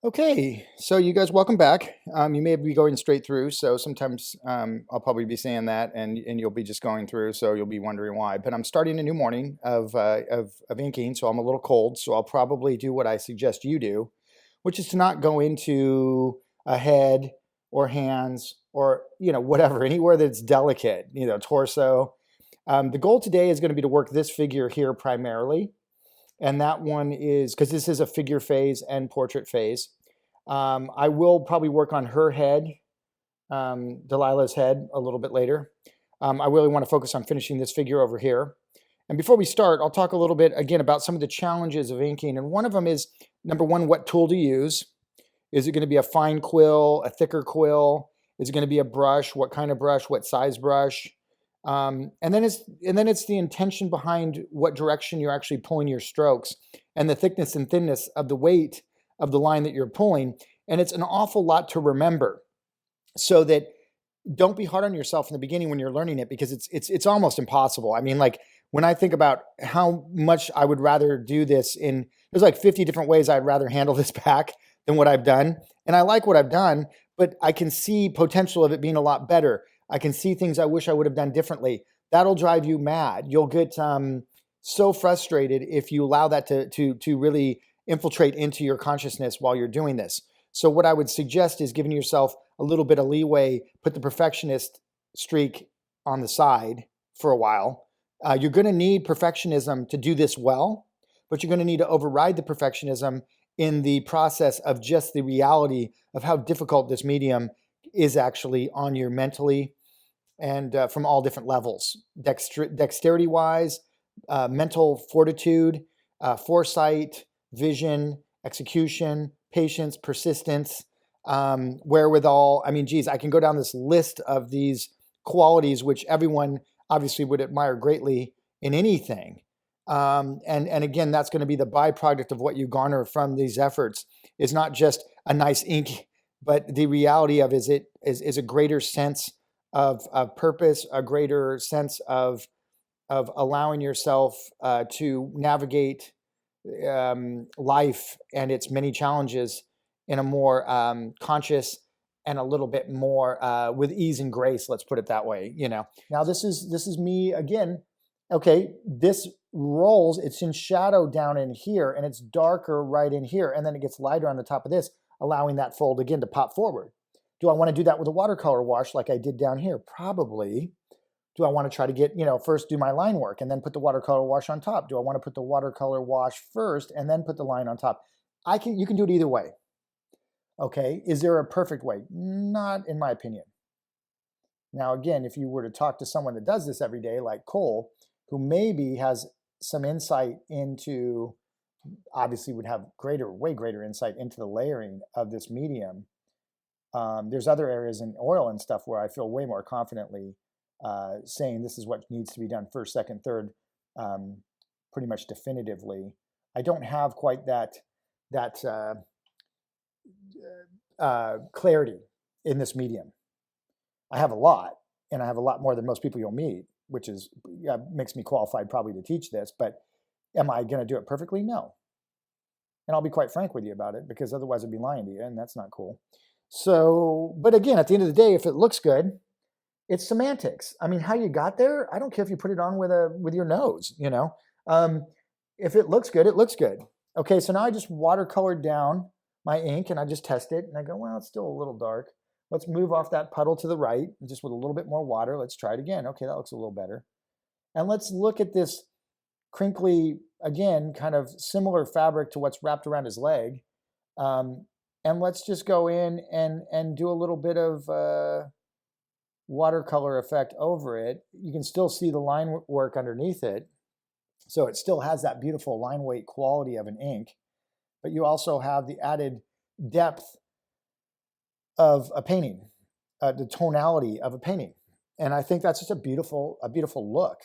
Okay, so you guys, welcome back. You may be going straight through, so sometimes I'll probably be saying that, and you'll be just going through, so you'll be wondering why. But I'm starting a new morning of inking, so I'm a little cold, so I'll probably do what I suggest you do, which is to not go into a head or hands or whatever, anywhere that's delicate, torso. The goal today is going to be to work this figure here primarily. And that one is because this is a figure phase and portrait phase. I will probably work on her head, Delilah's head, a little bit later. I really want to focus on finishing this figure over here. And before we start, I'll talk a little bit again about some of the challenges of inking. And one of them is, number one, what tool to use. Is it going to be a fine quill, a thicker quill? Is it going to be a brush? What kind of brush? What size brush? And then it's the intention behind what direction you're actually pulling your strokes and the thickness and thinness of the weight of the line that you're pulling. And it's an awful lot to remember, so that don't be hard on yourself in the beginning when you're learning it, because it's almost impossible. I mean, like when I think about how much I would rather do this there's like 50 different ways I'd rather handle this pack than what I've done. And I like what I've done, but I can see potential of it being a lot better. I can see things I wish I would have done differently. That'll drive you mad. You'll get so frustrated if you allow that to really infiltrate into your consciousness while you're doing this. So what I would suggest is giving yourself a little bit of leeway, put the perfectionist streak on the side for a while. You're going to need perfectionism to do this well, but you're going to need to override the perfectionism in the process of just the reality of how difficult this medium is actually on you mentally and from all different levels, dexterity-wise, mental fortitude, foresight, vision, execution, patience, persistence, wherewithal. I mean, geez, I can go down this list of these qualities which everyone obviously would admire greatly in anything. And again, that's going to be the byproduct of what you garner from these efforts, is not just a nice ink, but the reality of is a greater sense of purpose, a greater sense of allowing yourself to navigate life and its many challenges in a more conscious and a little bit more with ease and grace. Let's put it that way. Now this is me again. Okay, this rolls. It's in shadow down in here, and it's darker right in here, and then it gets lighter on the top of this, allowing that fold again to pop forward. Do I want to do that with a watercolor wash like I did down here? Probably. Do I want to try to get, first do my line work and then put the watercolor wash on top? Do I want to put the watercolor wash first and then put the line on top? You can do it either way. Okay, is there a perfect way? Not in my opinion. Now, again, if you were to talk to someone that does this every day, like Cole, who maybe has some insight into, obviously would have way greater insight into the layering of this medium. There's other areas in oil and stuff where I feel way more confidently saying this is what needs to be done first, second, third, pretty much definitively. I don't have quite that clarity in this medium. I have a lot, and I have a lot more than most people you'll meet, which is makes me qualified probably to teach this. But am I going to do it perfectly? No. And I'll be quite frank with you about it, because otherwise I'd be lying to you, and that's not cool. So, but again, at the end of the day, if it looks good, it's semantics. I mean, how you got there, I don't care if you put it on with your nose, if it looks good, it looks good. Okay, so now I just watercolored down my ink and I just test it and I go, well, it's still a little dark. Let's move off that puddle to the right, just with a little bit more water. Let's try it again. Okay, that looks a little better. And let's look at this crinkly, again, kind of similar fabric to what's wrapped around his leg. And let's just go in and do a little bit of watercolor effect over it. You can still see the line work underneath it. So it still has that beautiful line weight quality of an ink, but you also have the added depth of a painting, the tonality of a painting. And I think that's just a beautiful look.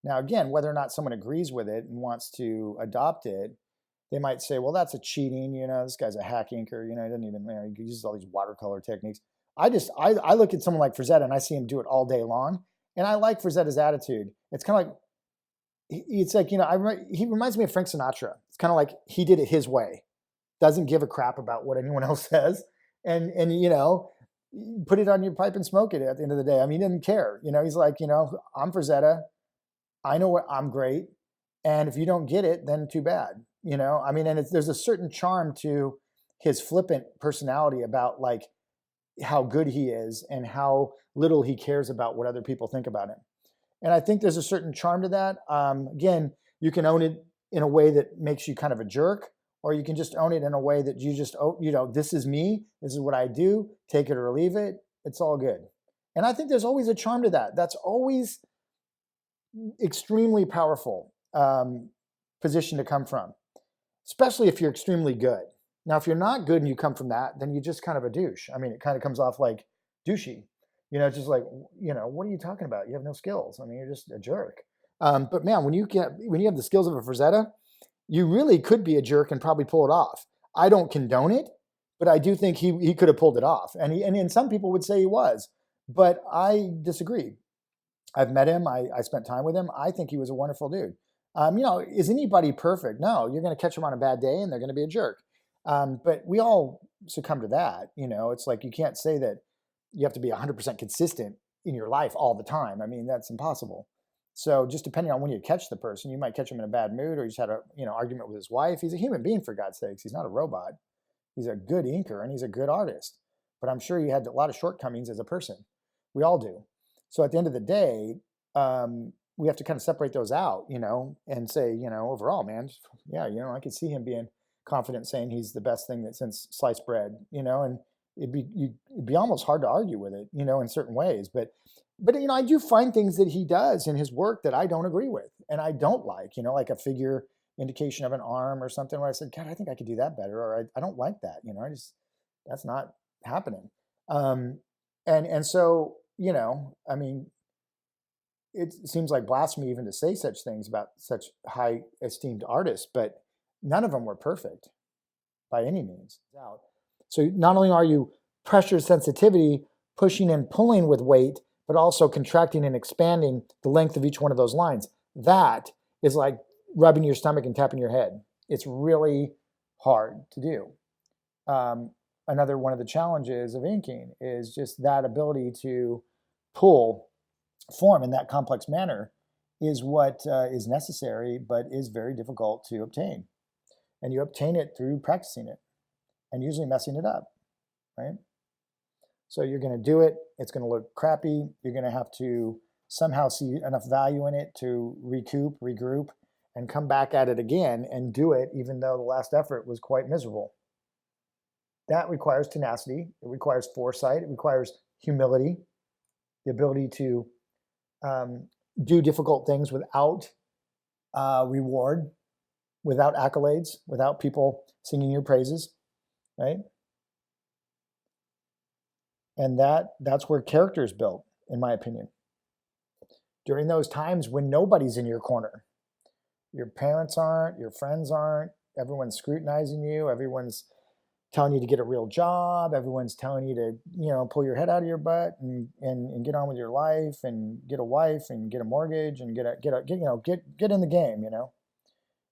Now, again, whether or not someone agrees with it and wants to adopt it, they might say, well, that's a cheating, this guy's a hack inker, he doesn't even, he uses all these watercolor techniques. I look at someone like Frazetta and I see him do it all day long. And I like Frazetta's attitude. It's kind of like, it's like, he reminds me of Frank Sinatra. It's kind of like he did it his way. doesn't give a crap about what anyone else says, and you know, put it on your pipe and smoke it at the end of the day. I mean, he didn't care. You know, he's like, you know, I'm Frazetta. I know what I'm great. And if you don't get it, then too bad. You know, I mean, and there's a certain charm to his flippant personality about like how good he is and how little he cares about what other people think about him. And I think there's a certain charm to that. Again, you can own it in a way that makes you kind of a jerk, or you can just own it in a way that you just, oh, you know, this is me. This is what I do. Take it or leave it. It's all good. And I think there's always a charm to that. That's always extremely powerful position to come from, especially if you're extremely good. Now, if you're not good and you come from that, then you're just kind of a douche. I mean, it kind of comes off like douchey. You know, just like, you know, what are you talking about? You have no skills. I mean, you're just a jerk. But man, when you have the skills of a Frazetta, you really could be a jerk and probably pull it off. I don't condone it, but I do think he could have pulled it off. And some people would say he was, but I disagree. I've met him. I spent time with him. I think he was a wonderful dude. You know, is anybody perfect? No, you're going to catch them on a bad day and they're going to be a jerk. But we all succumb to that. You know, it's like you can't say that you have to be 100% consistent in your life all the time. I mean, that's impossible. So just depending on when you catch the person, you might catch him in a bad mood, or you just had a argument with his wife. He's a human being, for God's sakes. He's not a robot. He's a good inker and he's a good artist. But I'm sure he had a lot of shortcomings as a person. We all do. So at the end of the day, we have to kind of separate those out, you know, and say, you know, overall, man, yeah, you know, I could see him being confident saying he's the best thing that since sliced bread, you know, and it'd be almost hard to argue with it, you know, in certain ways. But you know, I do find things that he does in his work that I don't agree with and I don't like, you know, like a figure indication of an arm or something where I said, God, I think I could do that better, or I don't like that, you know, that's not happening. And so, you know, I mean, it seems like blasphemy even to say such things about such high esteemed artists, but none of them were perfect by any means. So not only are you pressure sensitivity, pushing and pulling with weight, but also contracting and expanding the length of each one of those lines. That is like rubbing your stomach and tapping your head. It's really hard to do. Another one of the challenges of inking is just that ability to pull form in that complex manner is what is necessary, but is very difficult to obtain. And you obtain it through practicing it and usually messing it up, right? So you're going to do it. It's going to look crappy. You're going to have to somehow see enough value in it to recoup, regroup, and come back at it again and do it, even though the last effort was quite miserable. That requires tenacity. It requires foresight. It requires humility, the ability to do difficult things without reward, without accolades, without people singing your praises, right? And that's where character is built, in my opinion. During those times when nobody's in your corner, your parents aren't, your friends aren't, everyone's scrutinizing you, everyone's telling you to get a real job, everyone's telling you to, you know, pull your head out of your butt and get on with your life and get a wife and get a mortgage and get in the game, you know.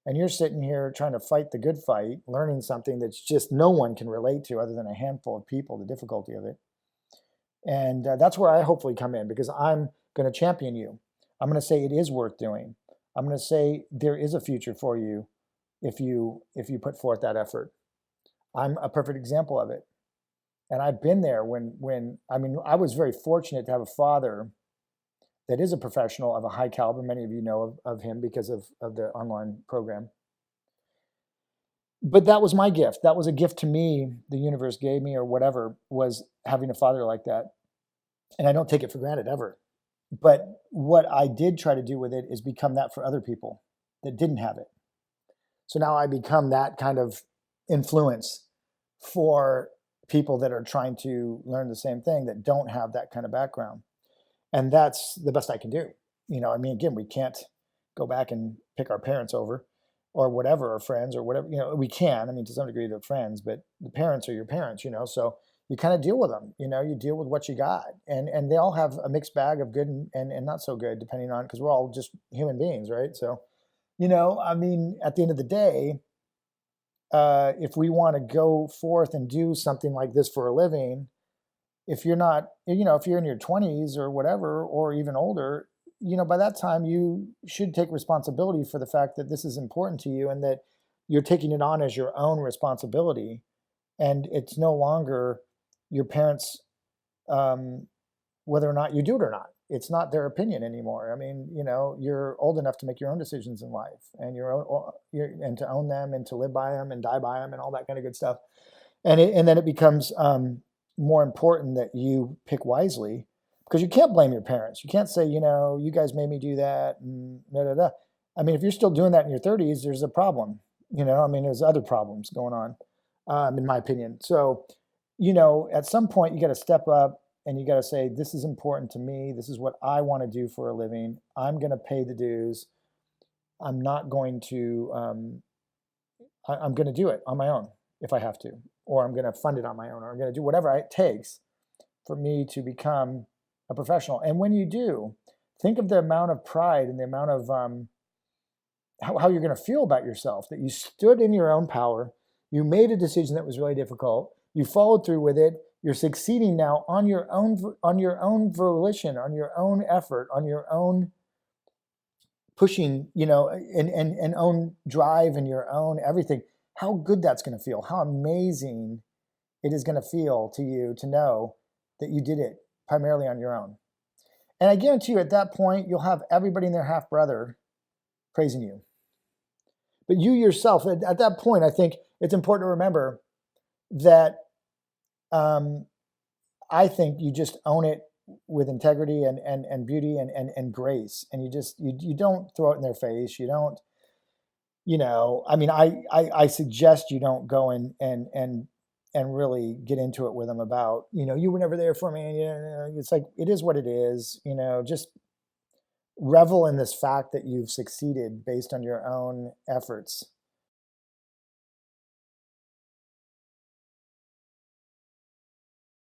And you're sitting here trying to fight the good fight, learning something that's just no one can relate to other than a handful of people, the difficulty of it. And that's where I hopefully come in, because I'm going to champion you. I'm going to say it is worth doing. I'm going to say there is a future for you if you put forth that effort. I'm a perfect example of it. And I've been there when I was very fortunate to have a father that is a professional of a high caliber. Many of you know of him because of the online program. But that was my gift. That was a gift to me, the universe gave me, or whatever, was having a father like that. And I don't take it for granted ever. But what I did try to do with it is become that for other people that didn't have it. So now I become that kind of influence for people that are trying to learn the same thing that don't have that kind of background. And that's the best I can do. You know, I mean, again, we can't go back and pick our parents over or whatever, or friends or whatever, you know, we can, I mean, to some degree they're friends, but the parents are your parents, you know, so you kind of deal with them, you know, you deal with what you got. And they all have a mixed bag of good and not so good, depending on, because we're all just human beings, right? So, you know, I mean, at the end of the day, if we want to go forth and do something like this for a living, if you're not, if you're in your 20s or whatever, or even older, by that time you should take responsibility for the fact that this is important to you and that you're taking it on as your own responsibility. And it's no longer your parents, whether or not you do it or not. It's not their opinion anymore. I mean, you're old enough to make your own decisions in life, and and to own them and to live by them and die by them and all that kind of good stuff. And then it becomes more important that you pick wisely, because you can't blame your parents. You can't say, you guys made me do that and da da da. I mean, if you're still doing that in your 30s, there's a problem. I mean, there's other problems going on, in my opinion. So, at some point you got to step up and you got to say, this is important to me. This is what I want to do for a living. I'm going to pay the dues. I'm not going to, I'm going to do it on my own if I have to, or I'm going to fund it on my own, or I'm going to do whatever it takes for me to become a professional. And when you do, think of the amount of pride and the amount of how you're going to feel about yourself, that you stood in your own power, you made a decision that was really difficult, you followed through with it, you're succeeding now on your own volition, on your own effort, on your own pushing, and own drive and your own everything. How good that's going to feel, how amazing it is going to feel to you to know that you did it primarily on your own. And I guarantee you, at that point, you'll have everybody and their half brother praising you. But you yourself, at that point, I think it's important to remember that I think you just own it with integrity and beauty and grace. And you don't throw it in their face. You don't, I mean, I suggest you don't go and really get into it with them about, you were never there for me. And, it's like, it is what it is, just revel in this fact that you've succeeded based on your own efforts.